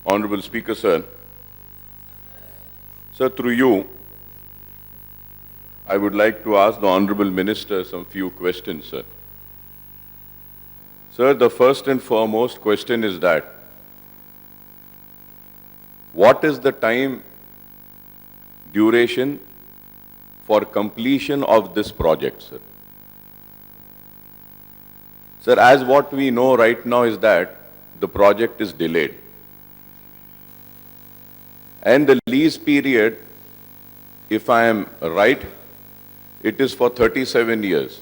Honorable Speaker, sir. Sir, through you, I would like to ask the Honorable Minister some few questions, sir. Sir, the first and foremost question is that, what is the time duration for completion of this project, sir? Sir, as what we know right now is that the project is delayed. And the lease period, if I am right, it is for 37 years.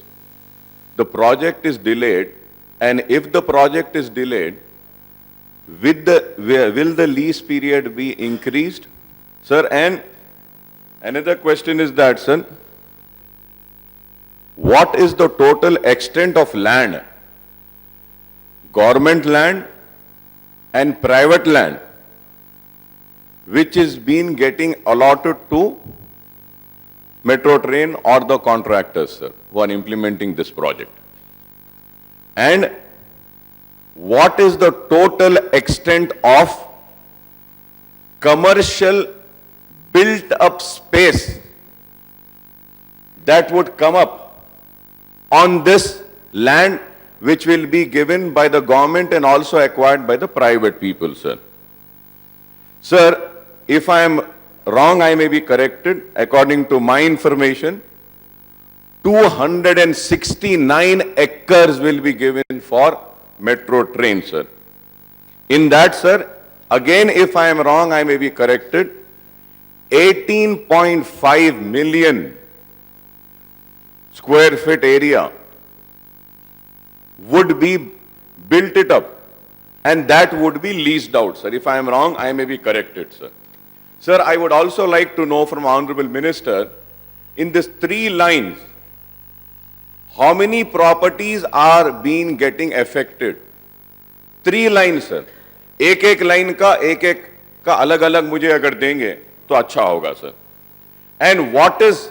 The project is delayed, and if the project is delayed, will the lease period be increased? Sir, and another question is that, sir, what is the total extent of land, government land and private land, which is been getting allotted to Metro Train or the contractors, sir, who are implementing this project? And what is the total extent of commercial built-up space that would come up on this land, which will be given by the government and also acquired by the private people, sir? Sir, if I am wrong, I may be corrected. According to my information, 269 acres will be given for Metro Train, sir. In that, sir, again, if I am wrong, I may be corrected, 18.5 million square feet area would be built it up, and that would be leased out, sir. If I am wrong, I may be corrected, sir. Sir, I would also like to know from Honorable Minister, in these 3 lines, how many properties are being getting affected? 3 lines, sir. एक line का अलग-अलग मुझे अगर देंगे तो अच्छा होगा, sir. And what is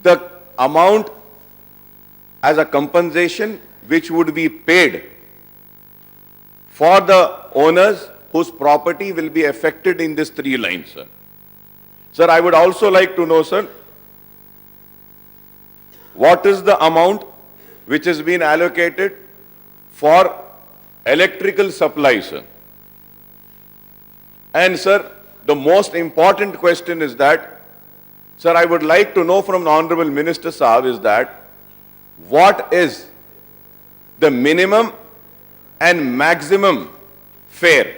the amount as a compensation which would be paid for the owners whose property will be affected in these 3 lines, sir? Sir, I would also like to know, sir, what is the amount which has been allocated for electrical supply, sir? And, sir, the most important question is that, sir, I would like to know from the Honorable Minister Saab is that, what is the minimum and maximum fare?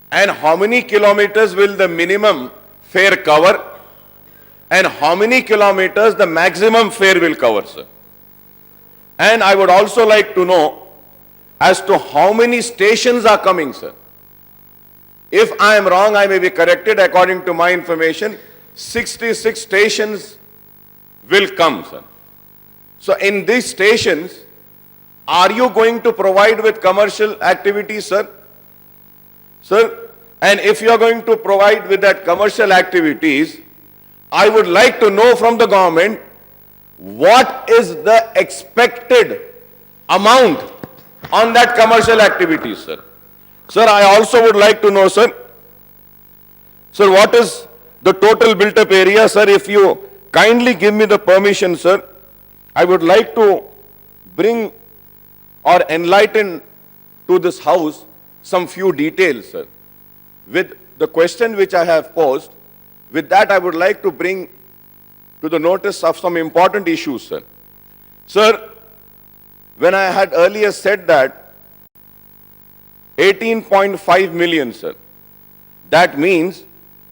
And how many kilometers will the minimum fare cover? And how many kilometers the maximum fare will cover, sir? And I would also like to know as to how many stations are coming, sir. If I am wrong, I may be corrected. According to my information, 66 stations will come, sir. So in these stations, are you going to provide with commercial activities, sir? Sir, and if you are going to provide with that commercial activities, I would like to know from the government, what is the expected amount on that commercial activities, sir? Sir, I also would like to know, sir, what is the total built-up area, sir? If you kindly give me the permission, sir, I would like to bring or enlighten to this house some few details, sir. With the question which I have posed, with that I would like to bring to the notice of some important issues, sir. Sir, when I had earlier said that 18.5 million, sir, that means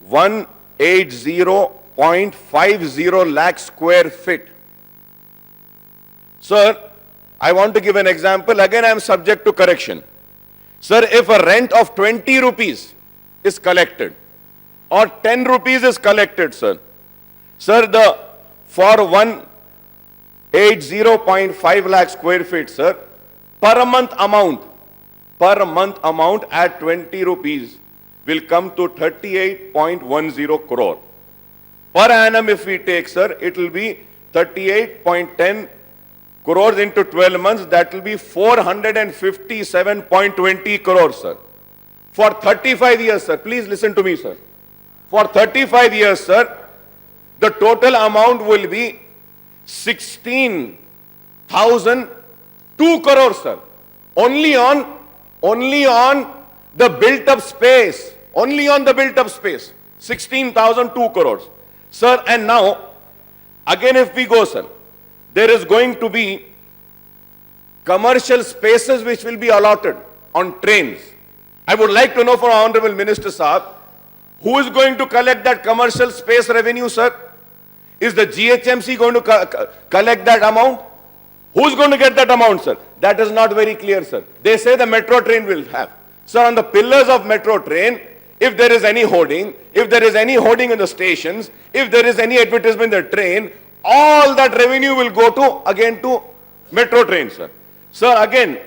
180.50 lakh square feet. Sir, I want to give an example. Again, I am subject to correction. Sir, if a rent of 20 rupees is collected or 10 rupees is collected, sir, for 180.5 lakh square feet, sir, per month amount at 20 rupees will come to 38.10 crore. Per annum if we take, sir, it will be 38.10 crores into 12 months, that will be 457.20 crores, sir. For 35 years, sir, please listen to me, sir. For 35 years, sir, the total amount will be 16,002 crores, sir. Only on the built-up space. Only on the built-up space. 16,002 crores. Sir, and now, again if we go, sir, there is going to be commercial spaces which will be allotted on trains. I would like to know from Honorable Minister Saab, who is going to collect that commercial space revenue, sir? Is the GHMC going to collect that amount? Who's going to get that amount, sir? That is not very clear, sir. They say the metro train will have. Sir, on the pillars of metro train, if there is any hoarding, if there is any hoarding in the stations, if there is any advertisement in the train, all that revenue will go to, again, to metro train, sir. Sir, again,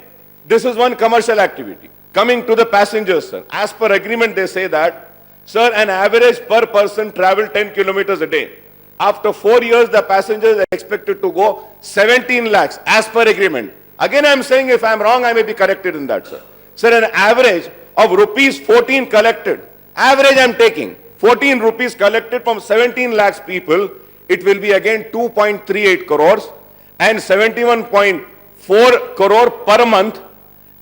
this is one commercial activity. Coming to the passengers, sir. As per agreement, they say that, sir, an average per person travel 10 kilometers a day. After 4 years, the passengers are expected to go 17 lakhs as per agreement. Again, I am saying if I am wrong, I may be corrected in that, sir. Sir, an average of rupees 14 collected, average I am taking, 14 rupees collected from 17 lakhs people, it will be again 2.38 crores and 71.4 crore per month.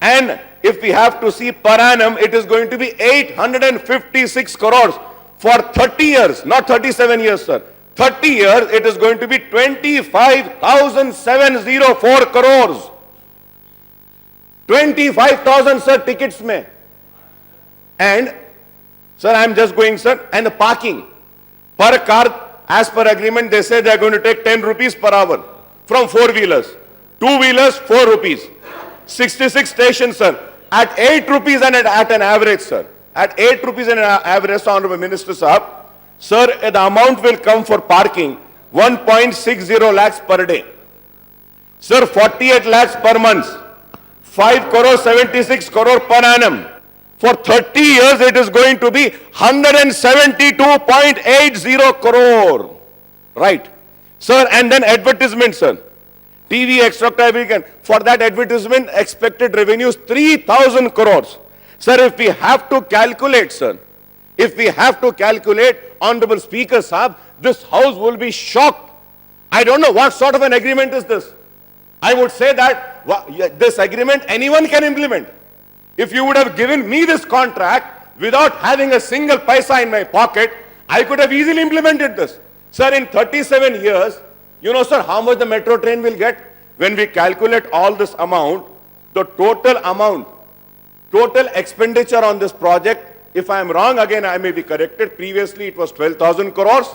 And if we have to see per annum, it is going to be 856 crores for 30 years, not 37 years, sir. 30 years, it is going to be 25,704 crores. 25,000, sir, tickets mein. And, sir, I am just going, sir, and the parking. Per car, as per agreement, they say they are going to take 10 rupees per hour from 4-wheelers. 2-wheelers, 4 rupees. 66 stations, sir. At 8 rupees and at an average, sir. At 8 rupees and an average, Honorable Minister Sahab, sir, the amount will come for parking 1.60 lakhs per day. Sir, 48 lakhs per month. 5 crore 76 crore per annum. For 30 years, it is going to be 172.80 crore. Right. Sir, and then advertisement, sir. TV extractive, for that advertisement, expected revenues 3,000 crores. Sir, if we have to calculate, sir, if we have to calculate, Honorable Speaker Sahab, this house will be shocked. I don't know what sort of an agreement is this. I would say that this agreement anyone can implement. If you would have given me this contract without having a single paisa in my pocket, I could have easily implemented this. Sir, in 37 years, you know, sir, how much the metro train will get? When we calculate all this amount, the total amount, total expenditure on this project, if I am wrong, again, I may be corrected. Previously, it was 12,000 crores.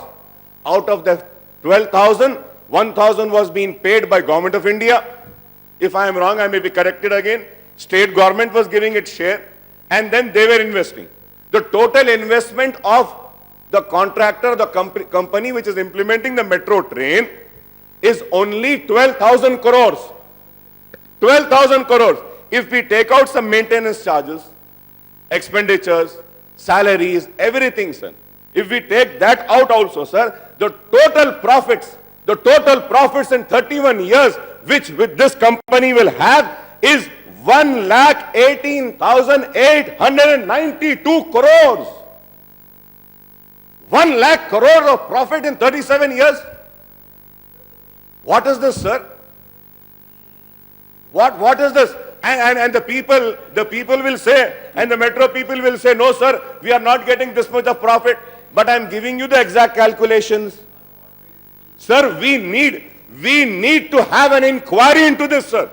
Out of the 12,000, 1,000 was being paid by Government of India. If I am wrong, I may be corrected again. State government was giving its share, and then they were investing. The total investment of the contractor, the company which is implementing the metro train, is only 12,000 crores. 12,000 crores. If we take out some maintenance charges, expenditures, salaries, everything, sir. If we take that out also, sir, the total profits in 31 years, which this company will have, is 1,18,892 crores. 1 lakh crore of profit in 37 years. What is this, sir? What is this? And the people will say, and the metro people will say, no, sir, we are not getting this much of profit. But I am giving you the exact calculations. Sir, we need to have an inquiry into this, sir.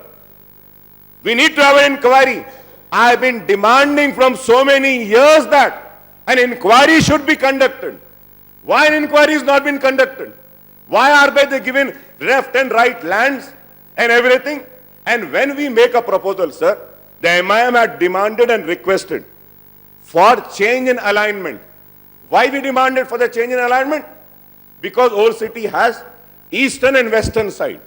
We need to have an inquiry. I have been demanding from so many years that an inquiry should be conducted. Why an inquiry has not been conducted? Why are they given left and right lands and everything? And when we make a proposal, sir, the MIM had demanded and requested for change in alignment. Why we demanded for the change in alignment? Because Old City has eastern and western side.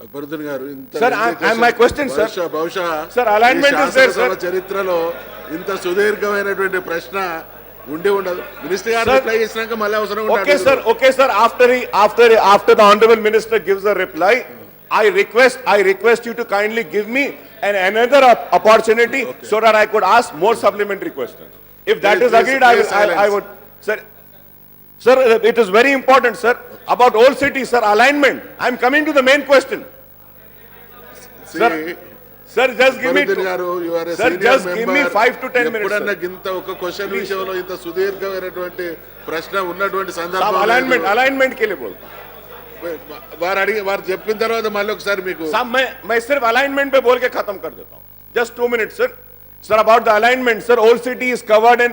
Akbaruddin garu, sir, and my question, sir. Sir, alignment is there, sir. చరిత్రలో ఇంత సుదీర్ఘమైనటువంటి ప్రశ్న ఉండి ఉండదు. Minister గారు reply చేసినాక మళ్ళీ అవసరం ఉంటుంది. Okay, sir. After the honorable minister gives a reply, I request you to kindly give me another opportunity so that I could ask more supplementary questions. If that is agreed, I would, sir. Sir, it is very important, sir, about old city, sir, alignment. I am coming to the main question. See, Sir, just give me, Akbaruddin garu, you are a sir, senior just member. give me 5 to 10 minutes. ఎప్పుడన్నా Sir. గింత ఒక question విషయంలో ఇంత సుదీర్ఘమైనటువంటి ప్రశ్న ఉన్నటువంటి साहब, సందర్భం alignment के लिए बोलता हूं. వారు చెప్పిన తర్వాత మళ్ళీ ఒకసారి మీకు साहब, मैं सिर्फ alignment पे बोल के खत्म कर देता हूं. Just 2 minutes, sir. Sir, about the alignment, sir, old city is covered in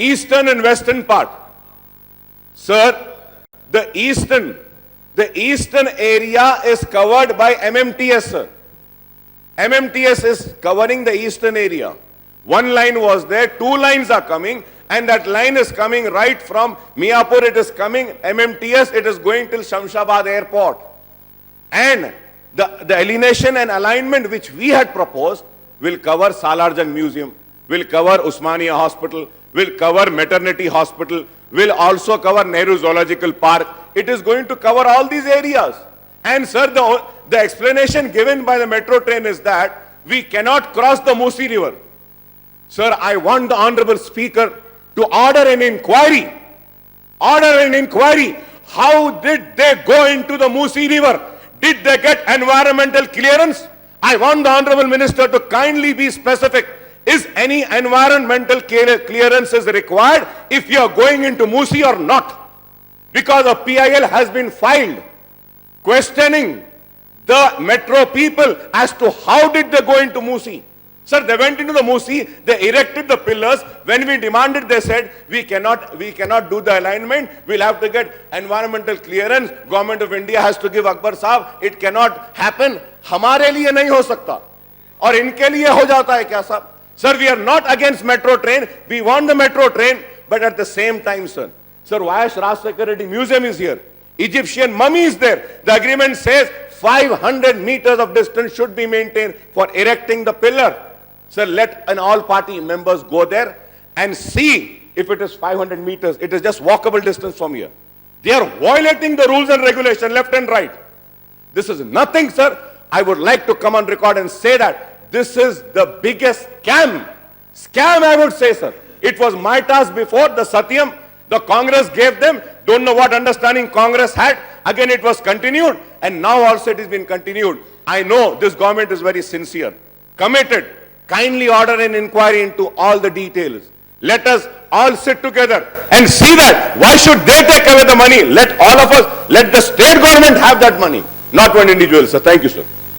eastern and western part. Sir, the eastern area is covered by MMTS, sir. MMTS is covering the eastern area. One line was there, 2 lines are coming, and that line is coming right from Miapur, it is coming, MMTS, it is going till Shamshabad airport. And the alienation and alignment which we had proposed will cover Salarjung Museum, will cover Usmania Hospital, will cover Maternity Hospital, will also cover Nehru Zoological Park. It is going to cover all these areas. And sir, the explanation given by the metro train is that we cannot cross the Musi River. Sir, I want the Honorable Speaker to order an inquiry. Order an inquiry. How did they go into the Musi River? Did they get environmental clearance? I want the Honorable Minister to kindly be specific. Is any environmental clearance is required if you are going into Musi or not? Because a PIL has been filed questioning the metro people as to how did they go into Musi. Sir, they went into the Musi, they erected the pillars. When we demanded, they said, we cannot do the alignment. We'll have to get environmental clearance. Government of India has to give Akbar Sahab. It cannot happen. हमारे लिए नहीं हो सकता. और इनके लिए हो जाता है क्या साहब? Sir, we are not against metro train. We want the metro train. But at the same time, sir, Vayash Raj Security Museum is here. Egyptian mummy is there. The agreement says 500 meters of distance should be maintained for erecting the pillar. Sir, let an all party members go there and see if it is 500 meters. It is just walkable distance from here. They are violating the rules and regulation left and right. This is nothing, sir. I would like to come on record and say that this is the biggest scam. Scam, I would say, sir. It was my task before, the Satyam. The Congress gave them. Don't know what understanding Congress had. Again, it was continued. And now also it has been continued. I know this government is very sincere, committed. Kindly order an inquiry into all the details. Let us all sit together and see that. Why should they take away the money? Let all of us, let the state government have that money, not one individual, sir. Thank you, sir.